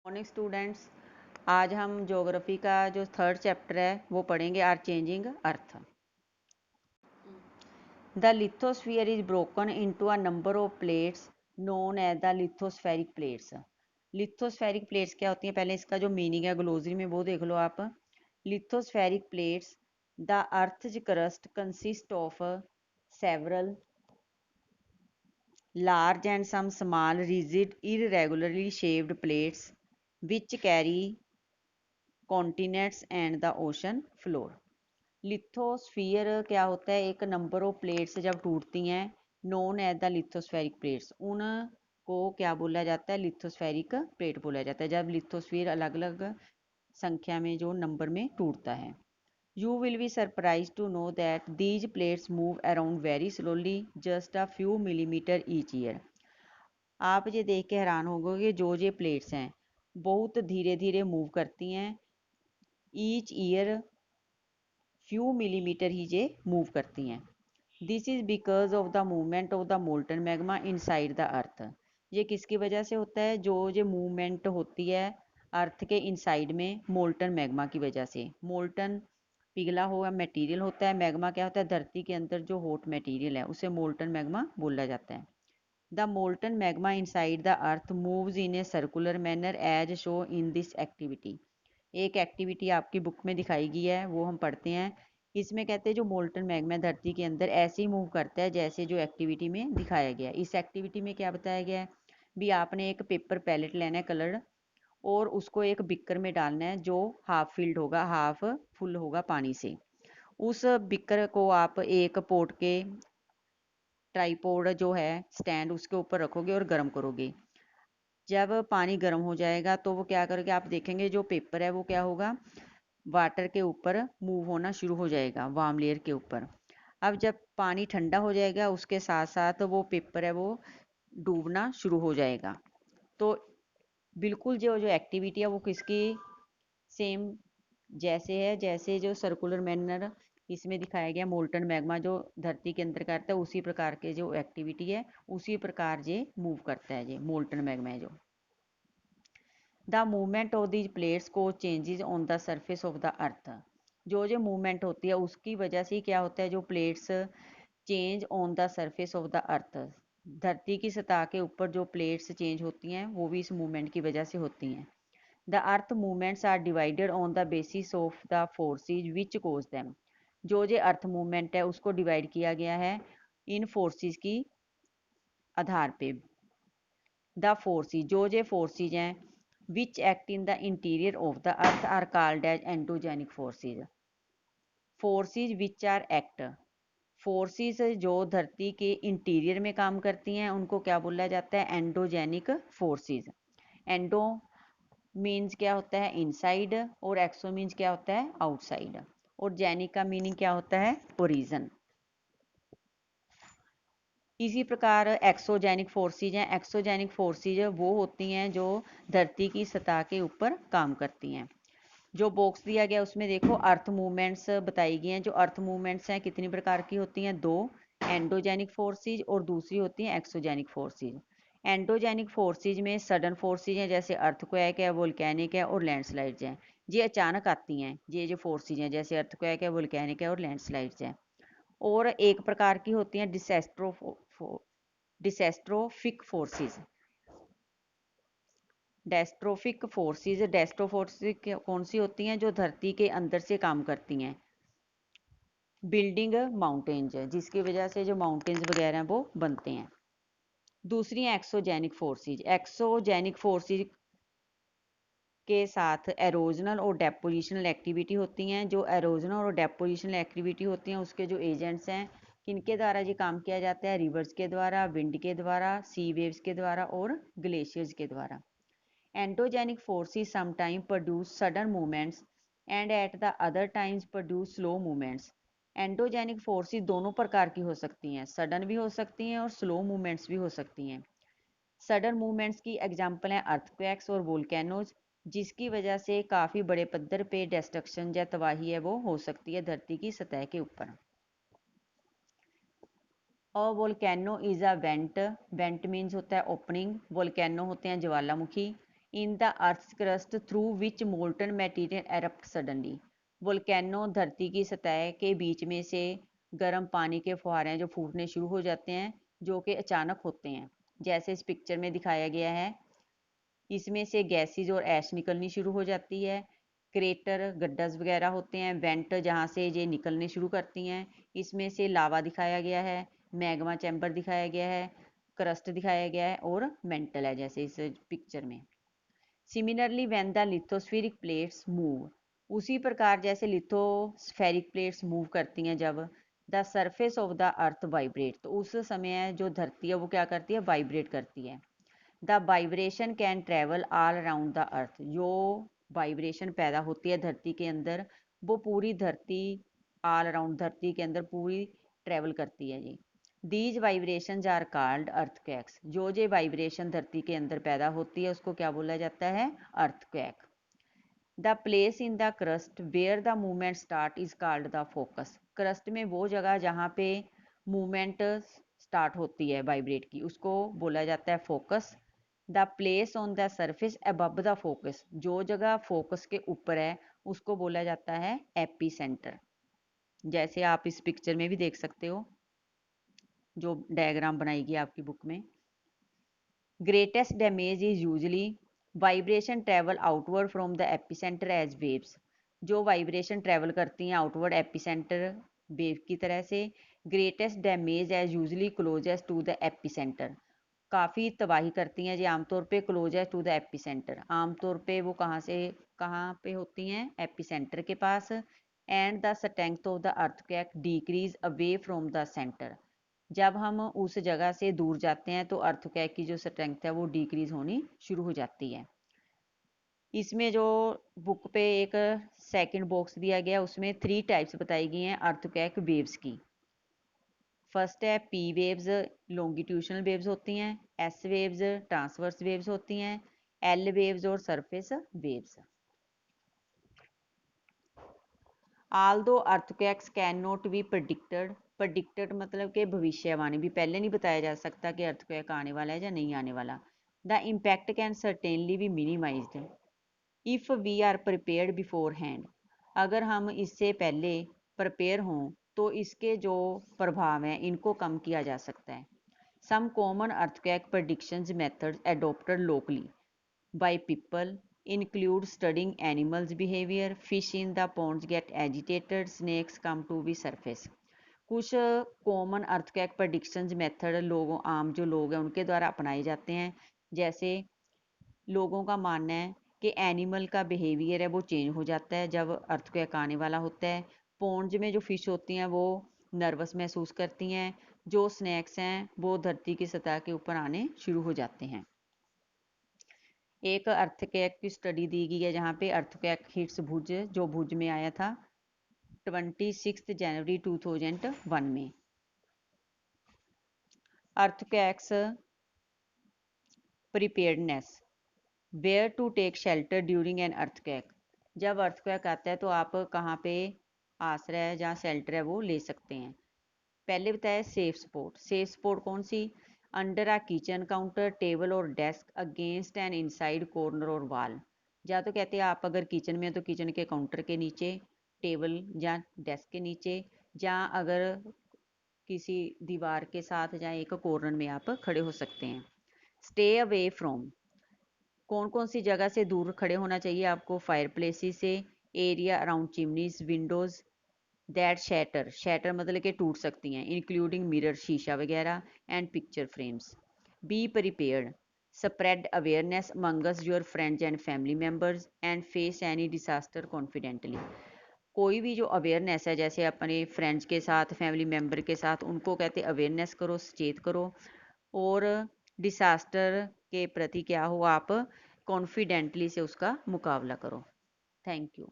Morning students, आज हम geography का जो थर्ड चैप्टर है वो पढ़ेंगे are changing earth. The lithosphere is broken into a number of plates known as the lithospheric plates. Lithospheric plates क्या होती हैं, पहले इसका जो मीनिंग है ग्लोसरी में वो देख लो आप। Lithospheric plates, the earth's crust consist of several large and some small rigid irregularly shaped plates which carry continents and the ocean floor. Lithosphere क्या होता है, एक नंबर ऑफ प्लेट्स जब टूटती हैं known as the lithospheric plates, उनको क्या बोला जाता है, लिथोस्फेरिक प्लेट बोला जाता है जब लिथोस्फीयर अलग अलग संख्या में जो नंबर में टूटता है। You will be surprise to know that these plates move around very slowly just a few millimetre each year. आप ये देख के हैरान होंगे कि जो ये प्लेट्स हैं बहुत धीरे धीरे मूव करती हैं, ईच ईयर फ्यू मिलीमीटर ही ये मूव करती हैं। This is because of the movement of the molten magma inside the अर्थ। ये किसकी वजह से होता है, जो ये मूवमेंट होती है अर्थ के इनसाइड में मोल्टन मैग्मा की वजह से। मोल्टन पिघला हुआ मटेरियल होता है, मैग्मा क्या होता है, धरती के अंदर जो हॉट मटेरियल है उसे मोल्टन मैग्मा बोला जाता है। The molten magma inside the earth moves in a circular manner as show in this activity. एक एक्टिविटी आपकी बुक में दिखाई गई है, वो हम पढ़ते हैं। इसमें कहते हैं जो मोल्टन मैग्मा धरती के अंदर ऐसे ही मूव करता है जैसे जो एक्टिविटी में दिखाया गया है। इस एक्टिविटी में क्या बताया गया है भी, आपने एक पेपर पैलेट लेना है कलर्ड, और उसको एक बिक्कर में डालना है जो हाफ फिल्ड होगा, हाफ फुल होगा पानी से। उस बिक्कर को आप एक पोट के ट्राईपोड जो है स्टैंड उसके ऊपर रखोगे और गर्म करोगे। जब पानी गर्म हो जाएगा तो वो क्या करोगे, आप देखेंगे जो पेपर है वो क्या होगा, वाटर के ऊपर मूव होना शुरू हो जाएगा, वार्म लेयर के ऊपर। अब जब पानी ठंडा हो जाएगा उसके साथ साथ वो पेपर है वो डूबना शुरू हो जाएगा। तो बिल्कुल जो जो एक्टिविटी है वो किसकी सेम जैसे है, जैसे जो सर्कुलर मैनर इसमें दिखाया गया मोल्टन मैग्मा जो धरती के अंदर करता है उसी प्रकार के जो एक्टिविटी है उसी प्रकार ये मूव करता है, ये मोल्टन मैग्मा है जो। The movement of these plates को changes on the surface of the earth. जो जो मूवमेंट होती है उसकी वजह से क्या होता है, जो plates change on the surface of the अर्थ, धरती की सतह के ऊपर जो प्लेट्स चेंज होती हैं वो भी इस मूवमेंट की वजह से होती हैं। The earth movements are divided on the basis of the forces which cause them. जो जो अर्थ मूवमेंट है उसको डिवाइड किया गया है इन फोर्सेज की आधार पे। द फोर्सेज, जो जो फोर्सेज हैं which act in the interior of the earth are called as endogenic forces. Forces which are act, forces जो धरती के इंटीरियर में काम करती हैं उनको क्या बोला जाता है, एंडोजेनिक फोर्सेस। एंडो मीन्स क्या होता है, इनसाइड, और एक्सो मीन्स क्या होता है, आउटसाइड, और जेनिक का मीनिंग क्या होता है, ओरिजन। इसी प्रकार एक्सोजेनिक फोर्सेज हैं। एक्सोजेनिक फोर्सेज वो होती हैं जो धरती की सतह के ऊपर काम करती हैं। जो बॉक्स दिया गया उसमें देखो अर्थ मूवमेंट्स बताई गई हैं। जो अर्थ मूवमेंट्स हैं कितनी प्रकार की होती हैं, दो, एंडोजेनिक फोर्सेज और दूसरी होती हैं एक्सोजेनिक फोर्सेज। एंडोजेनिक फोर्सेज में सडन फोर्सेज हैं जैसे अर्थक्वेक है, वोल्केनिक है और लैंडस्लाइड्स हैं। ये अचानक आती हैं, ये जो फोर्सेज हैं जैसे अर्थक्वेक है, वोल्केनिक है और लैंडस्लाइड्स हैं। और एक प्रकार की होती हैं डिसेस्ट्रोफिक फोर्सेज। डेस्ट्रोफिक फोर्सेज, डेस्ट्रोफोर्सेज कौन सी होती हैं, जो धरती के अंदर से काम करती हैं, बिल्डिंग माउंटेन्स, जिसकी वजह से जो माउंटेन्स वगैरह हैं वो बनते हैं। दूसरी हैं एक्सोजेनिक फोर्सेज। एक्सोजेनिक फोर्सेज के साथ एरोजनल और डेपोजिशनल एक्टिविटी होती हैं। जो एरोजनल और डेपोजिशनल एक्टिविटी होती हैं उसके जो एजेंट्स हैं किनके द्वारा ये काम किया जाता है, रिवर्स के द्वारा, विंड के द्वारा, सी वेव्स के द्वारा और ग्लेशियर्स के द्वारा। Endogenic forces sometime produce sudden movements and at the other times produce slow movements. Endogenic forces दोनों प्रकार की हो सकती हैं, सडन भी हो सकती हैं और स्लो मूवमेंट्स भी हो सकती हैं। सडन मूवमेंट्स की एग्जांपल हैं अर्थक्वेक्स और वोल्केनोज, जिसकी वजह से काफ़ी बड़े पद्धर पे डिस्ट्रक्शन या तबाही है वो हो सकती है धरती की सतह के ऊपर। और volcano is a vent, vent means होता है ओपनिंग, वोल्केनो होते हैं ज्वालामुखी। In the earth's crust through which molten material erupt suddenly. Volcano धरती की सतह के बीच में से गर्म पानी के फुहारे हैं जो फूटने शुरू हो जाते हैं, जो कि अचानक होते हैं, जैसे इस पिक्चर में दिखाया गया है। इसमें से गैसेज और ऐश निकलनी शुरू हो जाती है। क्रेटर गड्ढास वगैरह होते हैं, वेंट जहाँ से ये निकलने शुरू करती हैं। इसमें से लावा दिखाया गया है, मैग्मा चैम्बर दिखाया गया है, क्रस्ट दिखाया गया है और मेंटल है जैसे इस पिक्चर में। Similarly when the lithospheric plates move, उसी प्रकार जैसे लिथोस्फेरिक प्लेट्स मूव करती हैं जब, the surface of the earth vibrate, तो उस समय जो धरती है वो क्या करती है, वाइब्रेट करती है। The vibration can travel all around the earth, जो वाइब्रेशन पैदा होती है धरती के अंदर वो पूरी धरती, ऑल अराउंड धरती के अंदर पूरी ट्रेवल करती है जी। These vibrations are called earthquakes, जो वाइब्रेशन धरती के अंदर पैदा होती है उसको क्या बोला जाता है, earthquake. The place in the crust where the movement start is called the focus, crust में वो जगह जहाँ पे मूवमेंट स्टार्ट होती है वाइब्रेट की उसको बोला जाता है focus. The place on the surface above the focus, जो जगह फोकस के ऊपर है उसको बोला जाता है एपी सेंटर, जैसे आप इस पिक्चर में भी देख सकते हो जो डायग्राम बनाएगी आपकी बुक में। Greatest damage is usually vibration travel outward from the epicentre as waves, जो वाइब्रेशन ट्रेवल करती हैं आउटवर्ड एपिसेंटर वेव की तरह से। Greatest damage as usually closest to the epicentre, काफ़ी तबाही करती हैं जी आमतौर पे क्लोजेस्ट टू द एपिसेंटर, आमतौर पे वो कहाँ पे होती हैं, एपिसेंटर के पास। And the strength of the earthquake decrease away from the centre, जब हम उस जगह से दूर जाते हैं तो अर्थक्वेक की जो स्ट्रेंथ है वो डिक्रीज होनी शुरू हो जाती है। इसमें जो बुक पे एक सेकंड बॉक्स दिया गया उसमें 3 टाइप्स बताई गई हैं अर्थक्वेक वेव्स की। फर्स्ट है पी वेव्स, लॉन्गिट्यूशनल वेव्स होती हैं, एस वेव्स ट्रांसवर्स वेव्स होती हैं, एल वेव्स और surface waves. Aldous earthquakes can not be predicted, predicted मतलब कि भविष्यवाणी भी पहले नहीं बताया जा सकता कि अर्थक्वेक आने वाला है या नहीं आने वाला। The impact can certainly be minimised if we are prepared beforehand, अगर हम इससे पहले प्रिपेयर हों तो इसके जो प्रभाव हैं इनको कम किया जा सकता है। Some common earthquake predictions methods adopted locally by people include studying animals behavior, fish in the ponds get agitated, snakes come to the surface। कुछ कॉमन अर्थक्वेक प्रेडिक्शंस मेथड लोगों, आम जो लोग हैं उनके द्वारा अपनाए जाते हैं, जैसे लोगों का मानना है कि एनिमल का बिहेवियर है वो चेंज हो जाता है जब अर्थक्वेक आने वाला होता है। पॉन्ड्स में जो फिश होती हैं वो नर्वस महसूस करती हैं, जो स्नैक्स हैं वो धरती की सतह के ऊपर आने शुरू हो जाते हैं। एक अर्थक्वेक की स्टडी दी गई है जहाँ पे अर्थक्वेक हिट्स भुज, जो भुज में आया था 26 जनवरी 2001 में। Earthquakes preparedness, where to take shelter during an earthquake, जब अर्थक्वेक आता है तो आप कहाँ पे आश्रय जहाँ शेल्टर है वो ले सकते हैं। पहले बताया सेफ स्पॉट, सेफ स्पॉट कौन सी, अंडर आ किचन काउंटर टेबल और desk against an inside corner और वॉल, या तो कहते हैं आप अगर किचन में हैं तो किचन के काउंटर के नीचे, टेबल या डेस्क के नीचे, या अगर किसी दीवार के साथ या एक कॉर्नर में आप खड़े हो सकते हैं। स्टे अवे फ्रॉम, कौन कौन सी जगह से दूर खड़े होना चाहिए आपको, फायर प्लेसेस से, area around chimneys Windows that shatter, shatter मतलब कि टूट सकती हैं, इंक्लूडिंग मिरर शीशा वगैरह, and picture frames. Be prepared, spread awareness Among Us your friends and family members and face any disaster confidently, कोई भी जो अवेयरनेस है जैसे अपने फ्रेंड्स के साथ फैमिली मेम्बर के साथ उनको कहते अवेयरनेस करो, सचेत करो, और डिसास्टर के प्रति क्या हो आप कॉन्फिडेंटली से उसका मुकाबला करो। Thank you.